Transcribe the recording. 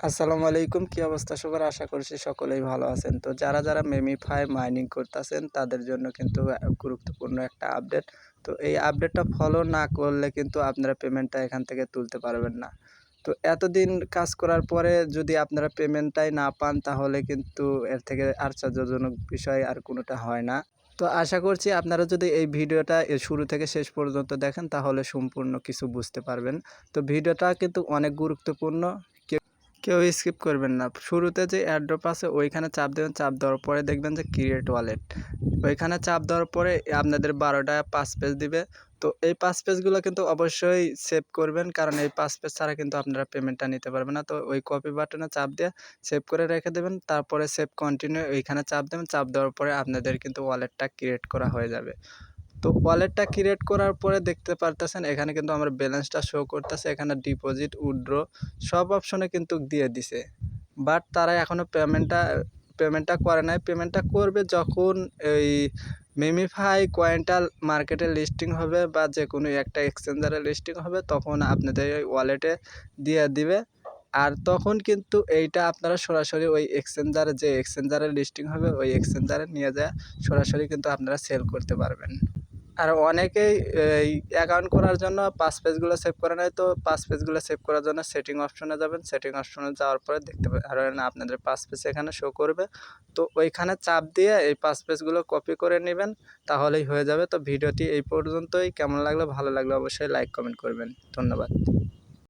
আসসালামু আলাইকুম। কি অবস্থা সবার? আশা করছি সকলেই ভালো আছেন। তো যারা মেমিফাই মাইনিং করতেছেন তাদের জন্য কিন্তু গুরুত্বপূর্ণ একটা আপডেট। তো এই আপডেটটা ফলো না করলে কিন্তু আপনারা পেমেন্টটা এখান থেকে তুলতে পারবেন না। তো এতদিন কাজ করার পরে যদি আপনারা পেমেন্টটাই না পান তাহলে কিন্তু এর থেকে আশ্চর্যজনক বিষয় আর কোনোটা হয় না। তো আশা করছি আপনারা যদি এই ভিডিওটা শুরু থেকে শেষ পর্যন্ত দেখেন তাহলে সম্পূর্ণ কিছু বুঝতে পারবেন। তো ভিডিওটা কিন্তু অনেক গুরুত্বপূর্ণ। কেউ স্কিপ করবেন না। শুরুতে যে এয়ারড্রপ আছে ওইখানে চাপ দেবেন, চাপ দেওয়ার পরে দেখবেন যে ক্রিয়েট ওয়ালেট। ওইখানে চাপ দেওয়ার পরে আপনাদের 12টা 5 পেজ দিবে। তো এই 5 পেজগুলো কিন্তু অবশ্যই সেভ করবেন, কারণ এই 5 পেজ ছাড়া কিন্তু আপনারা পেমেন্টটা নিতে পারবেন না। তো ওই কপি বাটনে চাপ দিয়ে সেভ করে রেখে দেবেন। তারপরে সেভ কন্টিনিউ ওইখানে চাপ দেবেন। চাপ দেওয়ার পরে আপনাদের কিন্তু ওয়ালেটটা ক্রিয়েট করা হয়ে যাবে। তো ওয়ালেটটা ক্রিয়েট করার পরে দেখতে পারতেছেন এখানে কিন্তু আমার ব্যালেন্সটা শো করতেছে। এখানে ডিপোজিট, উইথড্র সব অপশনে কিন্তু দিয়ে দিছে। বাট তারা এখনও পেমেন্টটা করে নাই। পেমেন্টটা করবে যখন এই মেমিফাই কয়েনটা মার্কেটে লিস্টিং হবে বা যে কোনো একটা এক্সচেঞ্জারে লিস্টিং হবে, তখন আপনাদের ওই ওয়ালেটে দিয়ে দিবে। আর তখন কিন্তু এইটা আপনারা সরাসরি ওই যে এক্সচেঞ্জারে লিস্টিং হবে ওই এক্সচেঞ্জারে নিয়ে যায় সরাসরি কিন্তু আপনারা সেল করতে পারবেন। আর অনেকেই এই অ্যাকাউন্ট করার জন্য 5 পেজগুলো সেভ করে নেয়। তো 5 পেজগুলো সেভ করার জন্য সেটিং অপশনে যাবেন। সেটিং অপশনে যাওয়ার পরে দেখতে পারেন আপনাদের 5 পেজ এখানে শো করবে। তো ওইখানে চাপ দিয়ে এই 5 পেজগুলো কপি করে নেবেন, তাহলেই হয়ে যাবে। তো ভিডিওটি এই পর্যন্তই। কেমন লাগলো? ভালো লাগলে অবশ্যই লাইক কমেন্ট করবেন। ধন্যবাদ।